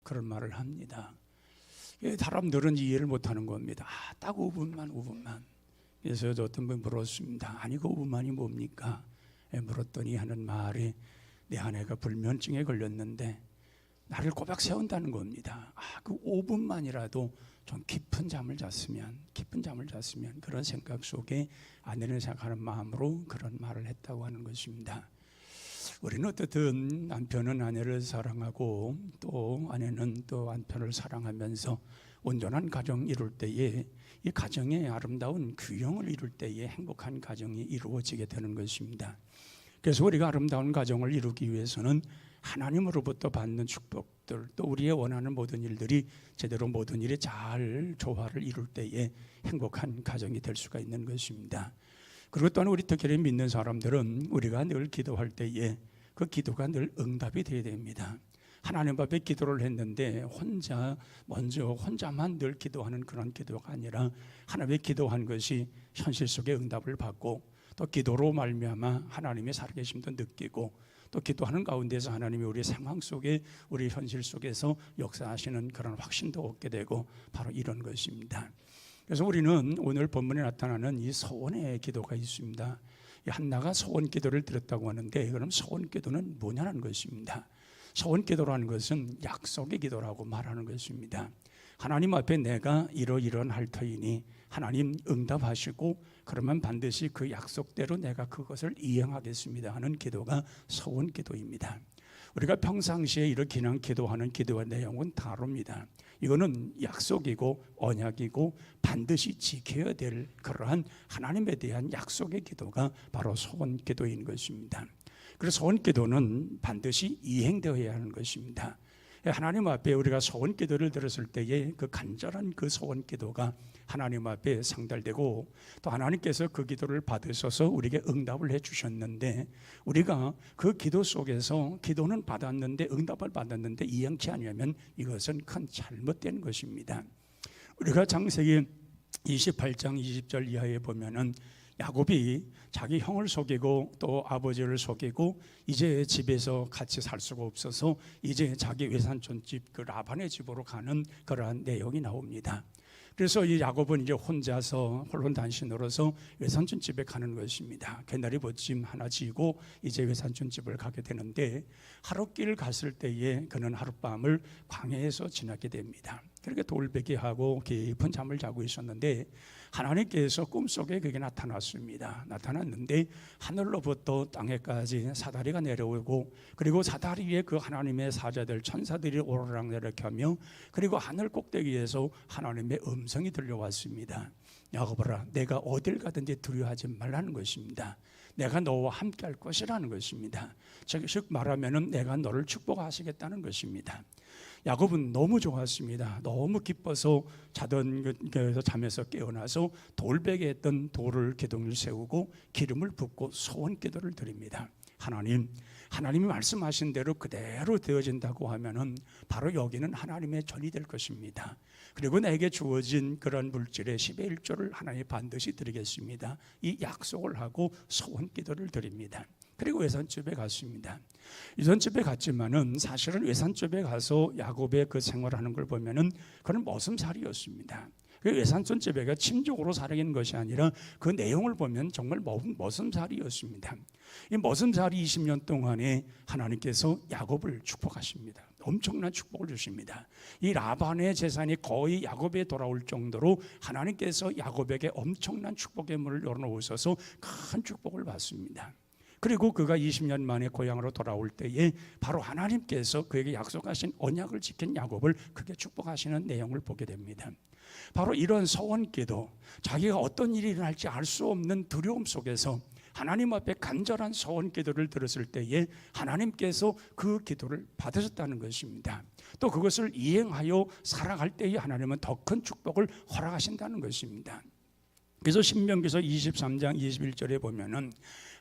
그런 말을 합니다. 사람들은 이해를 못하는 겁니다. 딱 5분만. 그래서 어떤 분이 물었습니다. 아니 그 5분만이 뭡니까? 물었더니 하는 말이 내 아내가 불면증에 걸렸는데 나를 꼬박 세운다는 겁니다. 그 5분만이라도 좀 깊은 잠을 잤으면 그런 생각 속에 아내를 생각하는 마음으로 그런 말을 했다고 하는 것입니다. 우리는 어떻든 남편은 아내를 사랑하고 또 아내는 또 남편을 사랑하면서 온전한 가정 이룰 때에 이 가정의 아름다운 규형을 이룰 때에 행복한 가정이 이루어지게 되는 것입니다. 그래서 우리가 아름다운 가정을 이루기 위해서는 하나님으로부터 받는 축복들, 또 우리의 원하는 모든 일들이 제대로 모든 일이 잘 조화를 이룰 때에 행복한 가정이 될 수가 있는 것입니다. 그리고 또한 우리 특별히 믿는 사람들은 우리가 늘 기도할 때에 그 기도가 늘 응답이 되어야 됩니다. 하나님 앞에 기도를 했는데 혼자만 늘 기도하는 그런 기도가 아니라 하나님의 기도한 것이 현실 속에 응답을 받고 또 기도로 말미암아 하나님의 살아계심도 느끼고 또 기도하는 가운데서 하나님이 우리 상황 속에 우리 현실 속에서 역사하시는 그런 확신도 얻게 되고 바로 이런 것입니다. 그래서 우리는 오늘 본문에 나타나는 이 서원의 기도가 있습니다. 한나가 서원 기도를 드렸다고 하는데 그럼 서원 기도는 뭐냐는 것입니다. 서원 기도라는 것은 약속의 기도라고 말하는 것입니다. 하나님 앞에 내가 이러할 터이니 하나님 응답하시고 그러면 반드시 그 약속대로 내가 그것을 이행하겠습니다 하는 기도가 서원 기도입니다. 우리가 평상시에 이렇게 그냥 기도하는 기도의 내용은 다릅니다. 이거는 약속이고 언약이고 반드시 지켜야 될 그러한 하나님에 대한 약속의 기도가 바로 서원 기도인 것입니다. 그래서 서원 기도는 반드시 이행되어야 하는 것입니다. 하나님 앞에 우리가 서원 기도를 드렸을 때에 그 간절한 그 서원 기도가 하나님 앞에 상달되고 또 하나님께서 그 기도를 받으셔서 우리에게 응답을 해주셨는데 우리가 그 기도 속에서 기도는 받았는데 응답을 받았는데 이행치 않으면 이것은 큰 잘못된 것입니다. 우리가 창세기 28장 20절 이하에 보면은 야곱이 자기 형을 속이고 또 아버지를 속이고 이제 집에서 같이 살 수가 없어서 이제 자기 외삼촌집 그 라반의 집으로 가는 그러한 내용이 나옵니다. 그래서 이 야곱은 이제 혼자서 홀론단신으로서 외삼촌 집에 가는 것입니다. 개나리 보침 하나 지고 이제 외삼촌 집을 가게 되는데 하룻길 갔을 때에 그는 하룻밤을 광야에서 지나게 됩니다. 그렇게 돌베개하고 깊은 잠을 자고 있었는데 하나님께서 꿈속에 그게 나타났습니다. 나타났는데 하늘로부터 땅에까지 사다리가 내려오고 그리고 사다리 위에 그 하나님의 사자들 천사들이 오르락 내리켜며 그리고 하늘 꼭대기에서 하나님의 음성이 들려왔습니다. 야곱아, 내가 어딜 가든지 두려워하지 말라는 것입니다. 내가 너와 함께 할 것이라는 것입니다. 즉 말하면은 내가 너를 축복하시겠다는 것입니다. 야곱은 너무 좋았습니다. 너무 기뻐서 자던 잠에서 깨어나서 돌베개 했던 돌을 기둥을 세우고 기름을 붓고 소원 기도를 드립니다. 하나님이 말씀하신 대로 그대로 되어진다고 하면은 바로 여기는 하나님의 전이 될 것입니다. 그리고 내게 주어진 그런 물질의 10의 1조를 하나님이 반드시 드리겠습니다. 이 약속을 하고 소원 기도를 드립니다. 그리고 외산집에 갔습니다. 외산집에 갔지만은 사실은 외산집에 가서 야곱의 그 생활하는 걸 보면은 그는 머슴살이였습니다. 외산촌집에가 침적으로 살아가는 것이 아니라 그 내용을 보면 정말 머슴살이였습니다. 이 머슴살이 20년 동안에 하나님께서 야곱을 축복하십니다. 엄청난 축복을 주십니다. 이 라반의 재산이 거의 야곱에 돌아올 정도로 하나님께서 야곱에게 엄청난 축복의 문을 열어놓으셔서 큰 축복을 받습니다. 그리고 그가 20년 만에 고향으로 돌아올 때에 바로 하나님께서 그에게 약속하신 언약을 지킨 야곱을 크게 축복하시는 내용을 보게 됩니다. 바로 이런 서원기도, 자기가 어떤 일이 일어날지 알 수 없는 두려움 속에서 하나님 앞에 간절한 서원기도를 들었을 때에 하나님께서 그 기도를 받으셨다는 것입니다. 또 그것을 이행하여 살아갈 때에 하나님은 더 큰 축복을 허락하신다는 것입니다. 그래서 신명기서 23장 21절에 보면은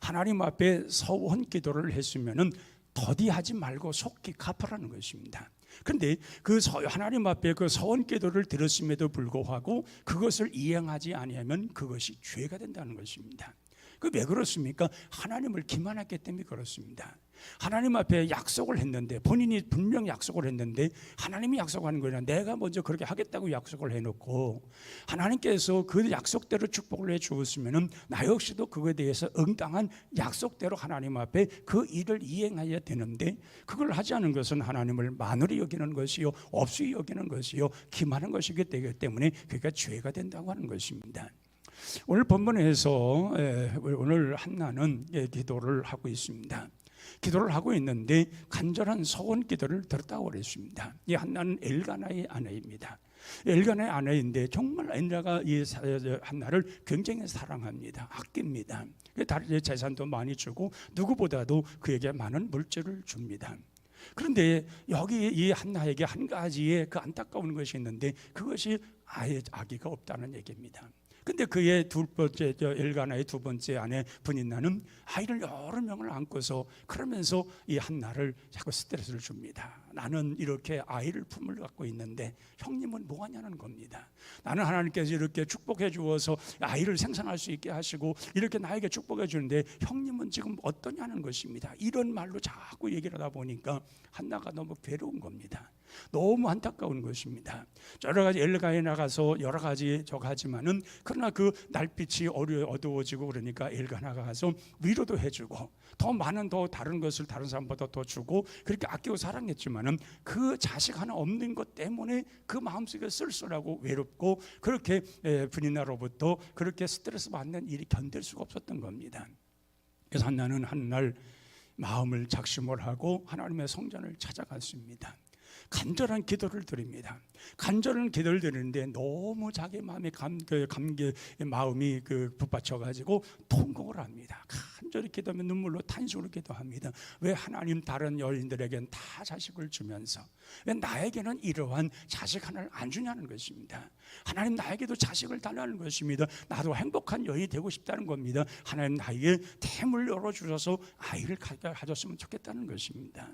하나님 앞에 서원 기도를 했으면은 더디하지 말고 속히 갚으라는 것입니다. 그런데 그 하나님 앞에 그 서원 기도를 드렸음에도 불구하고 그것을 이행하지 아니하면 그것이 죄가 된다는 것입니다. 그 왜 그렇습니까? 하나님을 기만했기 때문에 그렇습니다. 하나님 앞에 약속을 했는데, 본인이 분명 약속을 했는데 하나님이 약속하는 거냐, 내가 먼저 그렇게 하겠다고 약속을 해놓고 하나님께서 그 약속대로 축복을 해주었으면 나 역시도 그거에 대해서 응당한 약속대로 하나님 앞에 그 일을 이행해야 되는데, 그걸 하지 않은 것은 하나님을 만으로 여기는 것이요 없이 여기는 것이요 기만한 것이기 때문에 그게 죄가 된다고 하는 것입니다. 오늘 본문에서 오늘 한나는 기도를 하고 있습니다. 기도를 하고 있는데 간절한 소원 기도를 들었다고 그랬습니다. 이 한나는 엘가나의 아내입니다. 엘가나의 아내인데 정말 엘가나가 이 한나를 굉장히 사랑합니다. 아낍니다. 다른 재산도 많이 주고 누구보다도 그에게 많은 물질을 줍니다. 그런데 여기 이 한나에게 한 가지의 그 안타까운 것이 있는데, 그것이 아기가 없다는 얘기입니다. 근데 그의 두 번째, 엘가나의 두 번째 아내 브닌나는 아이를 여러 명을 안고서 그러면서 이 한나를 자꾸 스트레스를 줍니다. 나는 이렇게 아이를 품을 갖고 있는데 형님은 뭐 하냐는 겁니다. 나는 하나님께서 이렇게 축복해 주어서 아이를 생산할 수 있게 하시고 이렇게 나에게 축복해 주는데 형님은 지금 어떠냐는 것입니다. 이런 말로 자꾸 얘기를 하다 보니까 한나가 너무 괴로운 겁니다. 너무 안타까운 것입니다. 여러 가지 엘가에 나가서 여러 가지 저거 하지만은, 그러나 그 날빛이 어두워지고 그러니까 엘가나가 가서 위로도 해주고 더 많은 더 다른 것을 다른 사람보다 더 주고 그렇게 아끼고 사랑했지만은 그 자식 하나 없는 것 때문에 그 마음속에 쓸쓸하고 외롭고 그렇게 브니나로부터 그렇게 스트레스 받는 일이 견딜 수가 없었던 겁니다. 그래서 한나는 한날 마음을 작심을 하고 하나님의 성전을 찾아갔습니다. 간절한 기도를 드립니다. 간절한 기도를 드리는데 너무 자기 마음이 마음이 붙받쳐가지고 통곡을 합니다. 간절히 기도하면 눈물로 탄식으로 기도합니다. 왜 하나님 다른 여인들에게는 다 자식을 주면서 왜 나에게는 이러한 자식 하나를 안 주냐는 것입니다. 하나님 나에게도 자식을 달라는 것입니다. 나도 행복한 여인이 되고 싶다는 겁니다. 하나님 나에게 템을 열어주셔서 아이를 가졌으면 좋겠다는 것입니다.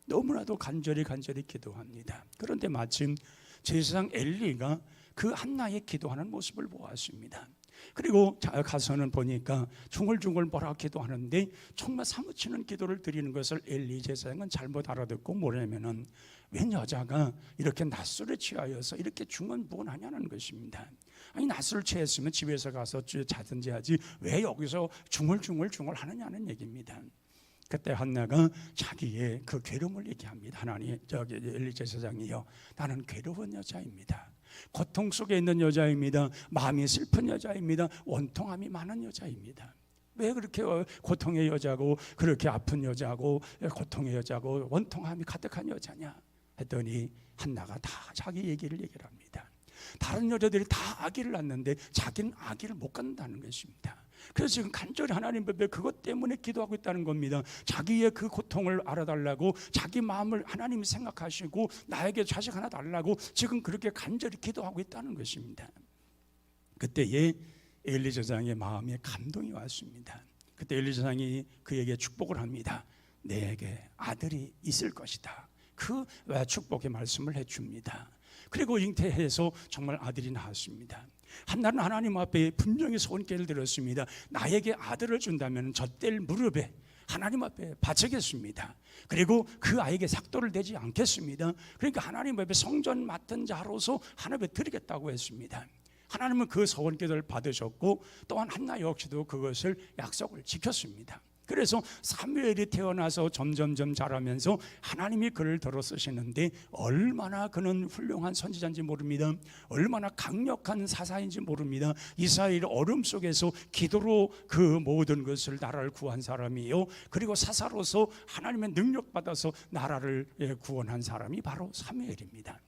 너무나도 간절히 기도합니다. 그런데 마침 제사장 엘리가 그 한나의 기도하는 모습을 보았습니다. 그리고 가서는 보니까 중얼중얼 뭐라고 기도하는데 정말 사무치는 기도를 드리는 것을 엘리 제사장은 잘못 알아듣고 뭐냐면은 웬 여자가 이렇게 낮술에 취하여서 이렇게 중언부언하냐는 것입니다. 아니 낮술 취했으면 집에서 가서 자든지 하지 왜 여기서 중얼중얼 하느냐는 얘기입니다. 그때 한나가 자기의 그 괴로움을 얘기합니다. 하나님, 엘리 제사장이요, 나는 괴로운 여자입니다. 고통 속에 있는 여자입니다. 마음이 슬픈 여자입니다. 원통함이 많은 여자입니다. 왜 그렇게 고통의 여자고 그렇게 아픈 여자고 고통의 여자고 원통함이 가득한 여자냐 했더니 한나가 다 자기 얘기를 합니다. 다른 여자들이 다 아기를 낳는데 자기는 아기를 못 갖는다는 것입니다. 그래서 지금 간절히 하나님 앞에 그것 때문에 기도하고 있다는 겁니다. 자기의 그 고통을 알아달라고, 자기 마음을 하나님이 생각하시고 나에게 자식 하나 달라고 지금 그렇게 간절히 기도하고 있다는 것입니다. 그때에 엘리 제사장의 마음에 감동이 왔습니다. 그때 엘리 제사장이 그에게 축복을 합니다. 내게 아들이 있을 것이다. 그 축복의 말씀을 해줍니다. 그리고 잉태해서 정말 아들이 나왔습니다. 한나는 하나님 앞에 분명히 소원기를 들었습니다. 나에게 아들을 준다면 젖될 무릎에 하나님 앞에 바치겠습니다. 그리고 그 아이에게 삭도를 대지 않겠습니다. 그러니까 하나님 앞에 성전 맡은 자로서 하나님 앞에 드리겠다고 했습니다. 하나님은 그 소원기를 받으셨고 또한 한나 역시도 그것을 약속을 지켰습니다. 그래서 사무엘이 태어나서 점점점 자라면서 하나님이 그를 들어 쓰시는데 얼마나 그는 훌륭한 선지자인지 모릅니다. 얼마나 강력한 사사인지 모릅니다. 이스라엘 얼음 속에서 기도로 그 모든 것을 나라를 구한 사람이요, 그리고 사사로서 하나님의 능력 받아서 나라를 구원한 사람이 바로 사무엘입니다.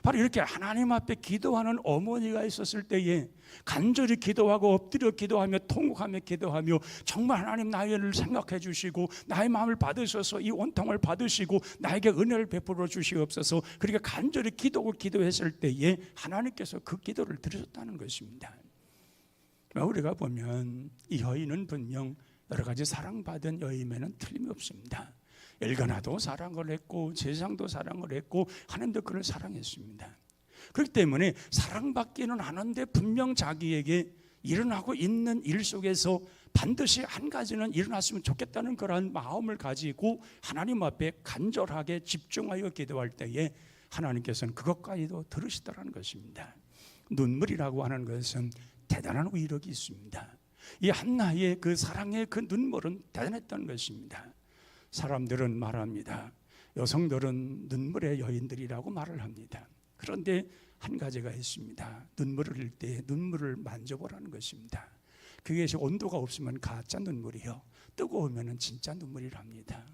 바로 이렇게 하나님 앞에 기도하는 어머니가 있었을 때에 간절히 기도하고 엎드려 기도하며 통곡하며 기도하며 정말 하나님 나를 생각해 주시고 나의 마음을 받으셔서 이 원통을 받으시고 나에게 은혜를 베풀어 주시옵소서, 그렇게 간절히 기도했을 때에 하나님께서 그 기도를 들으셨다는 것입니다. 우리가 보면 이 여인은 분명 여러 가지 사랑받은 여인에는 틀림이 없습니다. 엘가나도 사랑을 했고 제사장도 사랑을 했고 하나님도 그를 사랑했습니다. 그렇기 때문에 사랑받기는 하는데 분명 자기에게 일어나고 있는 일 속에서 반드시 한 가지는 일어났으면 좋겠다는 그러한 마음을 가지고 하나님 앞에 간절하게 집중하여 기도할 때에 하나님께서는 그것까지도 들으시더라는 것입니다. 눈물이라고 하는 것은 대단한 위력이 있습니다. 이 한나의 그 사랑의 그 눈물은 대단했던 것입니다. 사람들은 말합니다. 여성들은 눈물의 여인들이라고 말을 합니다. 그런데 한 가지가 있습니다. 눈물을 흘릴 때 눈물을 만져보라는 것입니다. 그것이 온도가 없으면 가짜 눈물이요, 뜨거우면 진짜 눈물이랍니다.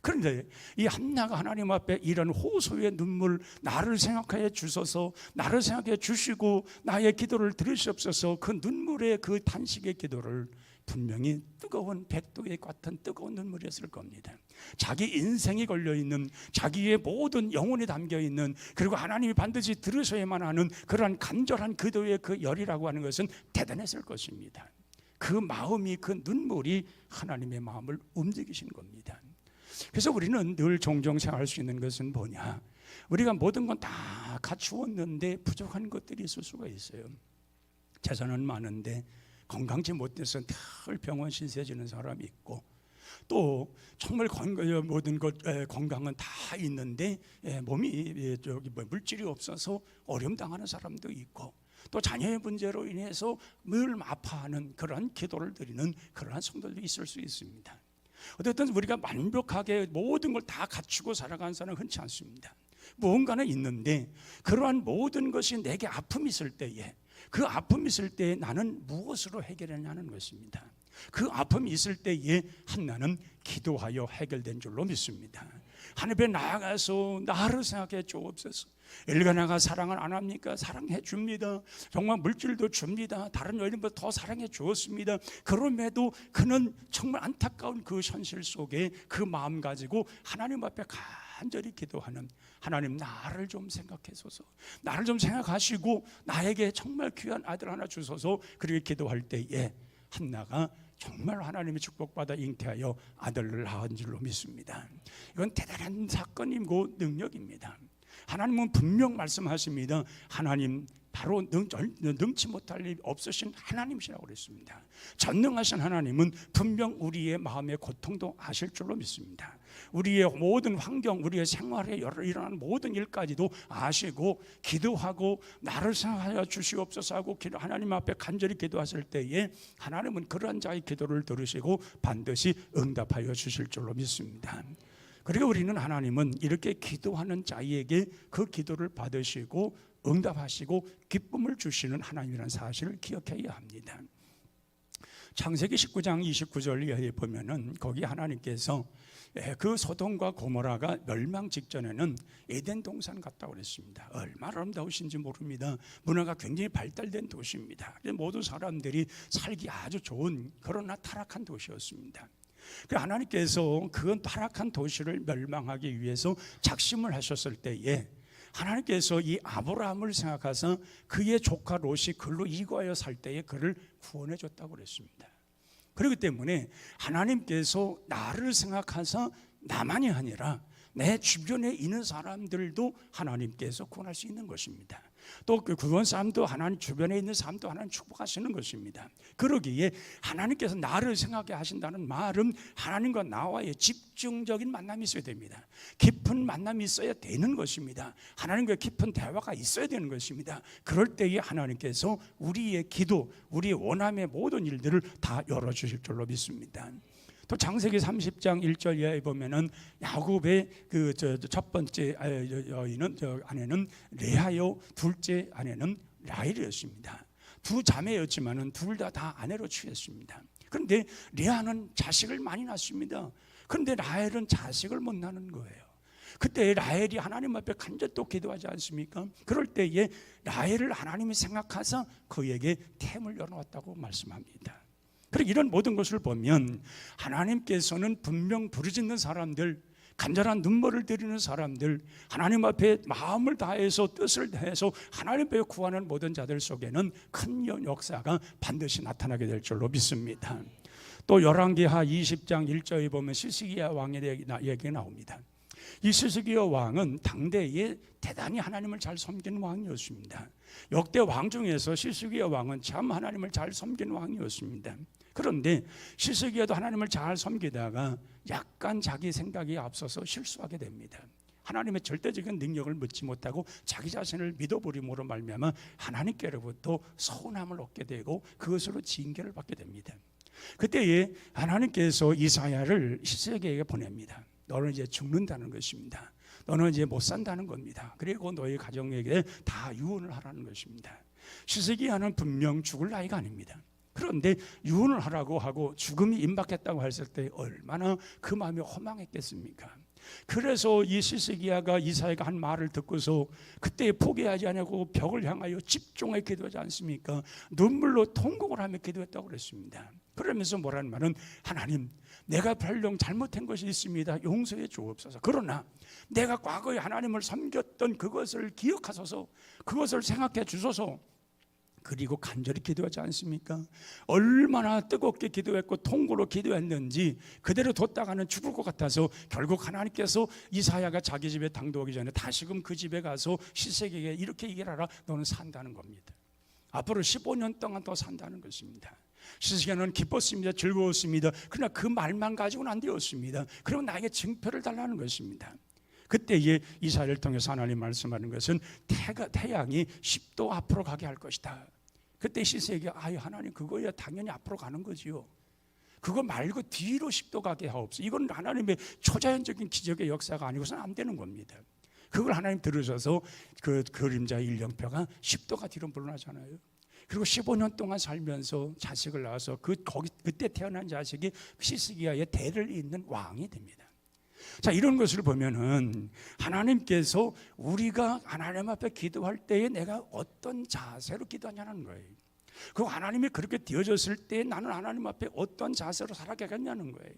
그런데 이 한나가 하나님 앞에 이런 호소의 눈물, 나를 생각하여 주소서, 나를 생각해 주시고 나의 기도를 들으시옵소서, 그 눈물의 그 단식의 기도를 분명히 뜨거운 백도의 같은 뜨거운 눈물이었을 겁니다. 자기 인생이 걸려있는, 자기의 모든 영혼이 담겨있는, 그리고 하나님이 반드시 들으셔야만 하는 그러한 간절한 기도의 그 열이라고 하는 것은 대단했을 것입니다. 그 마음이, 그 눈물이 하나님의 마음을 움직이신 겁니다. 그래서 우리는 늘 종종 생각할 수 있는 것은 뭐냐, 우리가 모든 건 다 갖추었는데 부족한 것들이 있을 수가 있어요. 재산은 많은데 건강치 못해서 늘 병원 신세지는 사람이 있고, 또 정말 모든 것 건강은 다 있는데 몸이 물질이 없어서 어려움 당하는 사람도 있고, 또 자녀의 문제로 인해서 늘 아파하는 그러한 기도를 드리는 그러한 성도들도 있을 수 있습니다. 어쨌든 우리가 완벽하게 모든 걸 다 갖추고 살아가는 사람은 흔치 않습니다. 무언가는 있는데 그러한 모든 것이 내게 아픔이 있을 때에, 그 아픔이 있을 때에 나는 무엇으로 해결하냐는 것입니다. 그 아픔이 있을 때에 한나는 기도하여 해결된 줄로 믿습니다. 하나님 앞에 나아가서 나를 생각해 주옵소서. 엘가나가 사랑을 안 합니까? 사랑해 줍니다. 정말 물질도 줍니다. 다른 여인보다 더 사랑해 주었습니다. 그럼에도 그는 정말 안타까운 그 현실 속에 그 마음 가지고 하나님 앞에 간절히 기도하는, 하나님 나를 좀 생각해소서, 나를 좀 생각하시고 나에게 정말 귀한 아들 하나 주소서, 그렇게 기도할 때에 한나가 정말 하나님의 축복받아 잉태하여 아들을 낳은 줄로 믿습니다. 이건 대단한 사건이고 능력입니다. 하나님은 분명 말씀하십니다. 하나님 바로 능치 못할 일이 없으신 하나님이시라고 그랬습니다. 전능하신 하나님은 분명 우리의 마음의 고통도 아실 줄로 믿습니다. 우리의 모든 환경, 우리의 생활에 일어나는 모든 일까지도 아시고, 기도하고 나를 생각하여 주시옵소서 하고 하나님 앞에 간절히 기도하실 때에 하나님은 그러한 자의 기도를 들으시고 반드시 응답하여 주실 줄로 믿습니다. 그리고 우리는 하나님은 이렇게 기도하는 자에게 그 기도를 받으시고 응답하시고 기쁨을 주시는 하나님이라는 사실을 기억해야 합니다. 창세기 19장 29절에 보면은 거기 하나님께서 그 소돔과 고모라가 멸망 직전에는 에덴 동산 같다고 그랬습니다. 얼마나 아름다우신지 모릅니다. 문화가 굉장히 발달된 도시입니다. 모든 사람들이 살기 아주 좋은, 그러나 타락한 도시였습니다. 하나님께서 그 타락한 도시를 멸망하기 위해서 작심을 하셨을 때에 하나님께서 이 아브라함을 생각하사 그의 조카 롯이 그로 이거하여 살 때에 그를 구원해 줬다고 그랬습니다. 그렇기 때문에 하나님께서 나를 생각하사 나만이 아니라 내 주변에 있는 사람들도 하나님께서 구원할 수 있는 것입니다. 또 그 구원 사람도 하나님 주변에 있는 사람도 하나님 축복하시는 것입니다. 그러기에 하나님께서 나를 생각해 하신다는 말은 하나님과 나와의 집중적인 만남이 있어야 됩니다. 깊은 만남이 있어야 되는 것입니다. 하나님과 깊은 대화가 있어야 되는 것입니다. 그럴 때에 하나님께서 우리의 기도, 우리의 원함의 모든 일들을 다 열어주실 줄로 믿습니다. 또 창세기 30장 1절 이하에 보면은 야곱의 그 첫 번째 여인은 아내는 레아요, 둘째 아내는 라헬이었습니다. 두 자매였지만은 둘 다 아내로 취했습니다. 그런데 레아는 자식을 많이 낳습니다. 그런데 라헬은 자식을 못 낳는 거예요. 그때 라헬이 하나님 앞에 간절히 또 기도하지 않습니까? 그럴 때에 라헬을 하나님이 생각하사 그에게 템을 열어놨다고 말씀합니다. 그리고 이런 모든 것을 보면 하나님께서는 분명 부르짖는 사람들, 간절한 눈물을 들이는 사람들, 하나님 앞에 마음을 다해서 뜻을 다해서 하나님 앞에 구하는 모든 자들 속에는 큰 역사가 반드시 나타나게 될 줄로 믿습니다. 또 열왕기하 20장 1절에 보면 시스기야 왕의 얘기가 나옵니다. 이 시스기야 왕은 당대에 대단히 하나님을 잘 섬기는 왕이었습니다. 역대 왕 중에서 시스기야 왕은 참 하나님을 잘 섬기는 왕이었습니다. 그런데 시스기야도 하나님을 잘 섬기다가 약간 자기 생각이 앞서서 실수하게 됩니다. 하나님의 절대적인 능력을 믿지 못하고 자기 자신을 믿어버림으로 말미암아 하나님께로부터 서운함을 얻게 되고 그것으로 징계를 받게 됩니다. 그때에 하나님께서 이사야를 시스기야에게 보냅니다. 너는 이제 죽는다는 것입니다. 너는 이제 못 산다는 겁니다. 그리고 너희 가정에게 다 유언을 하라는 것입니다. 시스기야는 분명 죽을 나이가 아닙니다. 그런데 유언을 하라고 하고 죽음이 임박했다고 했을 때 얼마나 그 마음이 허망했겠습니까? 그래서 이 시스기야가 이사야가 한 말을 듣고서 그때 포기하지 않고 벽을 향하여 집중해 기도하지 않습니까? 눈물로 통곡을 하며 기도했다고 그랬습니다. 그러면서 뭐라는 말은 하나님, 내가 별령 잘못한 것이 있습니다. 용서해 주옵소서. 그러나 내가 과거에 하나님을 섬겼던 그것을 기억하소서, 그것을 생각해 주소서. 그리고 간절히 기도하지 않습니까? 얼마나 뜨겁게 기도했고 통고로 기도했는지 그대로 뒀다가는 죽을 것 같아서 결국 하나님께서 이사야가 자기 집에 당도하기 전에 다시금 그 집에 가서 시스기야에게 이렇게 얘기를 하라. 너는 산다는 겁니다. 앞으로 15년 동안 더 산다는 것입니다. 시스기야는 기뻤습니다. 즐거웠습니다. 그러나 그 말만 가지고는 안 되었습니다. 그러면 나에게 증표를 달라는 것입니다. 그때에 이사야를 통해서 하나님 말씀하는 것은 태양이 10도 앞으로 가게 할 것이다. 그때 시스기야가 아유 하나님 그거야 당연히 앞으로 가는 거지요. 그거 말고 뒤로 10도 가게 하옵소서. 이건 하나님의 초자연적인 기적의 역사가 아니고서는 안 되는 겁니다. 그걸 하나님 들으셔서 그 그림자의 일령표가 10도가 뒤로 물러나잖아요. 그리고 15년 동안 살면서 자식을 낳아서 그때 태어난 자식이 시스기야의 대를 잇는 왕이 됩니다. 자, 이런 것을 보면은 하나님께서 우리가 하나님 앞에 기도할 때에 내가 어떤 자세로 기도하냐는 거예요. 그 하나님이 그렇게 되어졌을 때 나는 하나님 앞에 어떤 자세로 살아가겠냐는 거예요.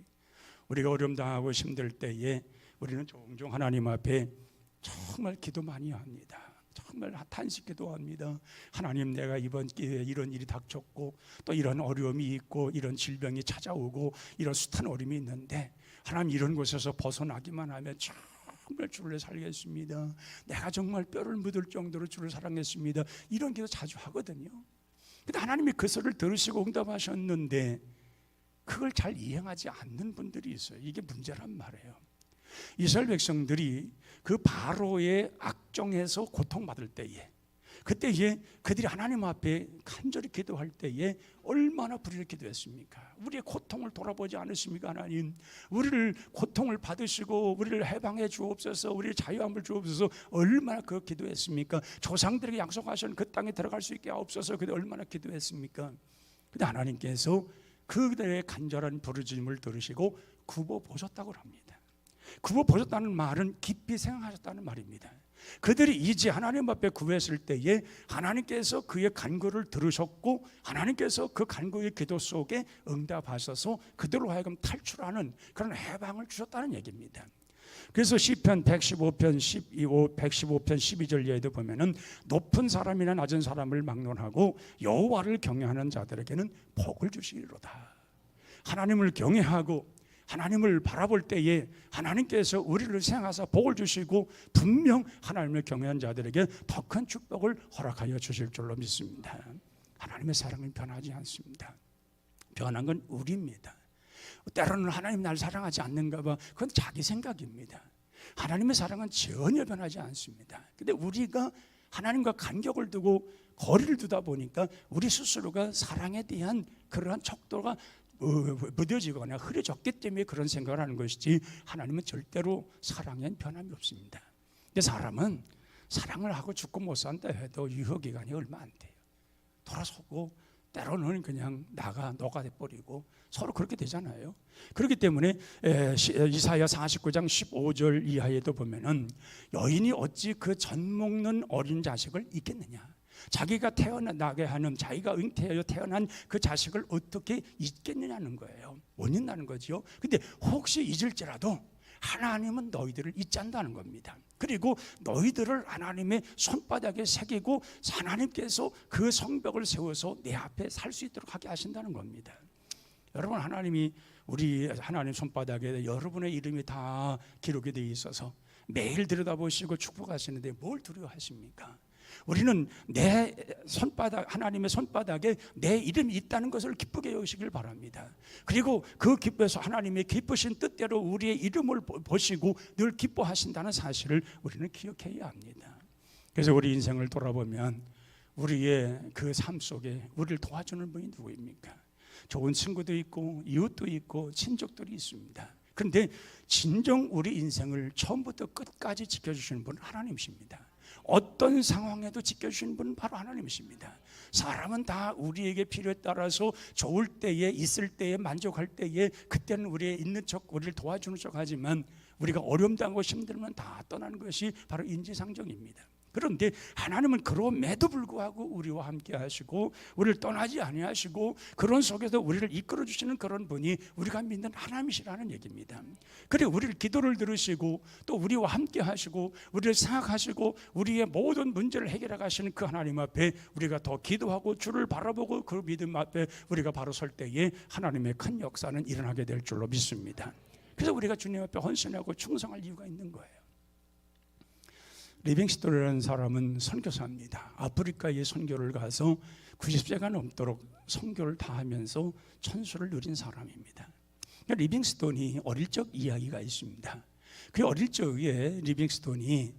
우리가 어려움 당하고 힘들 때에 우리는 종종 하나님 앞에 정말 기도 많이 합니다. 정말 탄식 기도합니다. 하나님, 내가 이번 기회에 이런 일이 닥쳤고 또 이런 어려움이 있고 이런 질병이 찾아오고 이런 숱한 어려움이 있는데 하나님 이런 곳에서 벗어나기만 하면 정말 주를 살겠습니다. 내가 정말 뼈를 묻을 정도로 주를 사랑했습니다. 이런 기도 자주 하거든요. 근데 하나님이 그 소리를 들으시고 응답하셨는데 그걸 잘 이행하지 않는 분들이 있어요. 이게 문제란 말이에요. 이스라엘 백성들이 그 바로의 악정에서 고통받을 때에 그때에 그들이 하나님 앞에 간절히 기도할 때에 얼마나 불의를 기도했습니까? 우리의 고통을 돌아보지 않으십니까? 하나님, 우리를 고통을 받으시고 우리를 해방해 주옵소서, 우리를 자유함을 주옵소서. 얼마나 그 기도했습니까? 조상들에게 약속하신 그 땅에 들어갈 수 있게 하옵소서. 그때 얼마나 기도했습니까? 근데 하나님께서 그들의 간절한 부르짖음을 들으시고 굽어 보셨다고 합니다. 굽어 보셨다는 말은 깊이 생각하셨다는 말입니다. 그들이 이제 하나님 앞에 구했을 때에 하나님께서 그의 간구를 들으셨고 하나님께서 그 간구의 기도 속에 응답하셔서 그들로 하여금 탈출하는 그런 해방을 주셨다는 얘기입니다. 그래서 시편 115편 12절 보면은 높은 사람이나 낮은 사람을 막론하고 여호와를 경외하는 자들에게는 복을 주시리로다. 하나님을 경외하고 하나님을 바라볼 때에 하나님께서 우리를 생각하사 복을 주시고 분명 하나님을 경외한 자들에게 더 큰 축복을 허락하여 주실 줄로 믿습니다. 하나님의 사랑은 변하지 않습니다. 변한 건 우리입니다. 때로는 하나님 날 사랑하지 않는가 봐. 그건 자기 생각입니다. 하나님의 사랑은 전혀 변하지 않습니다. 근데 우리가 하나님과 간격을 두고 거리를 두다 보니까 우리 스스로가 사랑에 대한 그러한 척도가 무뎌지거나 흐려졌기 때문에 그런 생각을 하는 것이지 하나님은 절대로 사랑엔 변함이 없습니다. 근데 사람은 사랑을 하고 죽고 못 산다 해도 유효기간이 얼마 안 돼요. 돌아서고 때로는 그냥 너가 돼버리고 서로 그렇게 되잖아요. 그렇기 때문에 이사야 49장 15절 이하에도 보면은 여인이 어찌 그 젖 먹는 어린 자식을 잊겠느냐. 자기가 태어나게 하는 자기가 잉태하여 태어난 그 자식을 어떻게 잊겠느냐는 거예요. 못 잊는다는 거죠. 근데 혹시 잊을지라도 하나님은 너희들을 잊지 않는다는 겁니다. 그리고 너희들을 하나님의 손바닥에 새기고 하나님께서 그 성벽을 세워서 내 앞에 살 수 있도록 하게 하신다는 겁니다. 여러분, 하나님이 우리 하나님 손바닥에 여러분의 이름이 다 기록이 되어 있어서 매일 들여다보시고 축복하시는데 뭘 두려워하십니까? 우리는 내 손바닥, 하나님의 손바닥에 내 이름이 있다는 것을 기쁘게 여기시길 바랍니다. 그리고 그 기뻐서 하나님의 기쁘신 뜻대로 우리의 이름을 보시고 늘 기뻐하신다는 사실을 우리는 기억해야 합니다. 그래서 우리 인생을 돌아보면 우리의 그 삶 속에 우리를 도와주는 분이 누구입니까? 좋은 친구도 있고 이웃도 있고 친족들이 있습니다. 그런데 진정 우리 인생을 처음부터 끝까지 지켜주시는 분은 하나님이십니다. 어떤 상황에도 지켜주시는 분은 바로 하나님이십니다. 사람은 다 우리에게 필요에 따라서 좋을 때에, 있을 때에, 만족할 때에 그때는 우리의 있는 척, 우리를 도와주는 척 하지만 우리가 어려움 당하고 힘들면 다 떠나는 것이 바로 인지상정입니다. 그런데 하나님은 그럼에도 불구하고 우리와 함께 하시고 우리를 떠나지 아니하시고 그런 속에서 우리를 이끌어 주시는 그런 분이 우리가 믿는 하나님이시라는 얘기입니다. 그리고 우리를 기도를 들으시고 또 우리와 함께 하시고 우리를 생각하시고 우리의 모든 문제를 해결해 가시는 그 하나님 앞에 우리가 더 기도하고 주를 바라보고 그 믿음 앞에 우리가 바로 설 때에 하나님의 큰 역사는 일어나게 될 줄로 믿습니다. 그래서 우리가 주님 앞에 헌신하고 충성할 이유가 있는 거예요. 리빙스톤이라는 사람은 선교사입니다. 아프리카에 선교를 가서 90세가 넘도록 선교를 다 하면서 천수를 누린 사람입니다. 리빙스톤이 어릴 적 이야기가 있습니다. 그 어릴 적에 리빙스톤이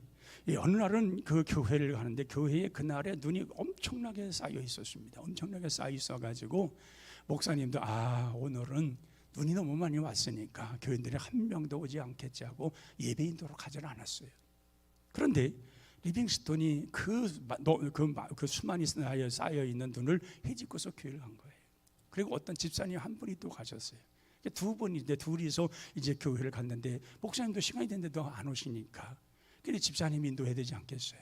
어느 날은 그 교회를 가는데 교회에 그날에 눈이 엄청나게 쌓여 있었습니다. 엄청나게 쌓여 있어가지고 목사님도 오늘은 눈이 너무 많이 왔으니까 교인들이 한 명도 오지 않겠지 하고 예배인도로 가지 않았어요. 그런데 리빙스톤이 그 수많이 쌓여 있는 눈을 헤집고서 교회를 간 거예요. 그리고 어떤 집사님 한 분이 또 가셨어요. 두 분인데 둘이서 이제 교회를 갔는데 목사님도 시간이 됐는데도 안 오시니까 근데 집사님이 인도해야 되지 않겠어요?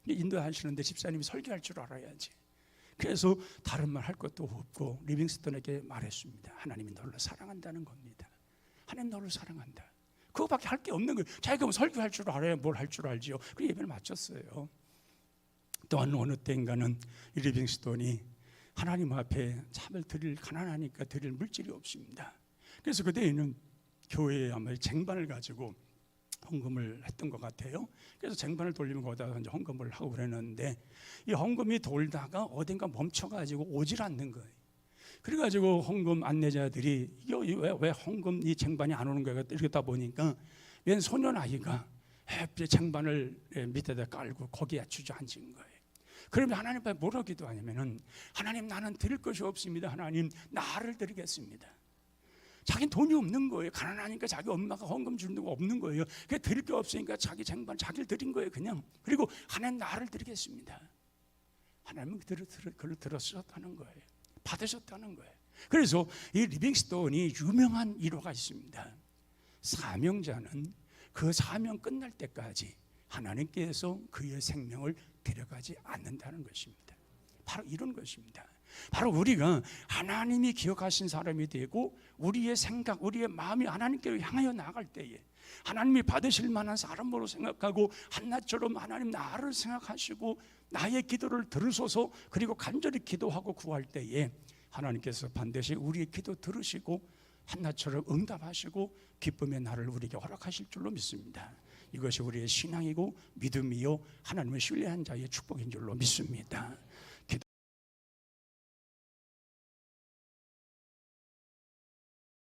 인도하시는데 집사님이 설교할 줄 알아야지. 그래서 다른 말 할 것도 없고 리빙스톤에게 말했습니다. 하나님이 너를 사랑한다는 겁니다. 하나님 너를 사랑한다. 그거밖에 할 게 없는 거예요. 자기가 뭐 설교할 줄 알아야 뭘 할 줄 알지요. 그 예배를 마쳤어요. 또 어느 때인가는 이 리빙스톤이 하나님 앞에 참을 가난하니까 드릴 물질이 없습니다. 그래서 그때에는 교회에 아마 쟁반을 가지고 헌금을 했던 것 같아요. 그래서 쟁반을 돌리면 거기다가 이제 헌금을 하고 그랬는데 이 헌금이 돌다가 어딘가 멈춰가지고 오질 않는 거예요. 그래가지고 헌금 안내자들이 왜 헌금 이 쟁반이 안 오는 거야? 이러다 보니까 웬 소년 아이가 쟁반을 밑에다 깔고 거기에 주저앉은 거예요. 그러면 하나님 앞에 뭐라고 기도하냐면은 하나님 나는 드릴 것이 없습니다. 하나님 나를 드리겠습니다. 자기는 돈이 없는 거예요. 가난하니까 자기 엄마가 헌금 주는 거 없는 거예요. 그게 드릴 게 없으니까 자기 쟁반 자기를 드린 거예요. 그냥. 그리고 하나님 나를 드리겠습니다. 하나님은 그를 들으셨다는 거예요. 받으셨다는 거예요. 그래서 이 리빙스톤이 유명한 일화가 있습니다. 사명자는 그 사명 끝날 때까지 하나님께서 그의 생명을 데려가지 않는다는 것입니다. 바로 이런 것입니다. 바로 우리가 하나님이 기억하신 사람이 되고 우리의 생각, 우리의 마음이 하나님께로 향하여 나갈 때에 하나님이 받으실 만한 사람으로 생각하고 한나처럼 하나님 나를 생각하시고 나의 기도를 들으소서 그리고 간절히 기도하고 구할 때에 하나님께서 반드시 우리의 기도 들으시고 한나처럼 응답하시고 기쁨의 날을 우리에게 허락하실 줄로 믿습니다. 이것이 우리의 신앙이고 믿음이요 하나님을 신뢰한 자의 축복인 줄로 믿습니다.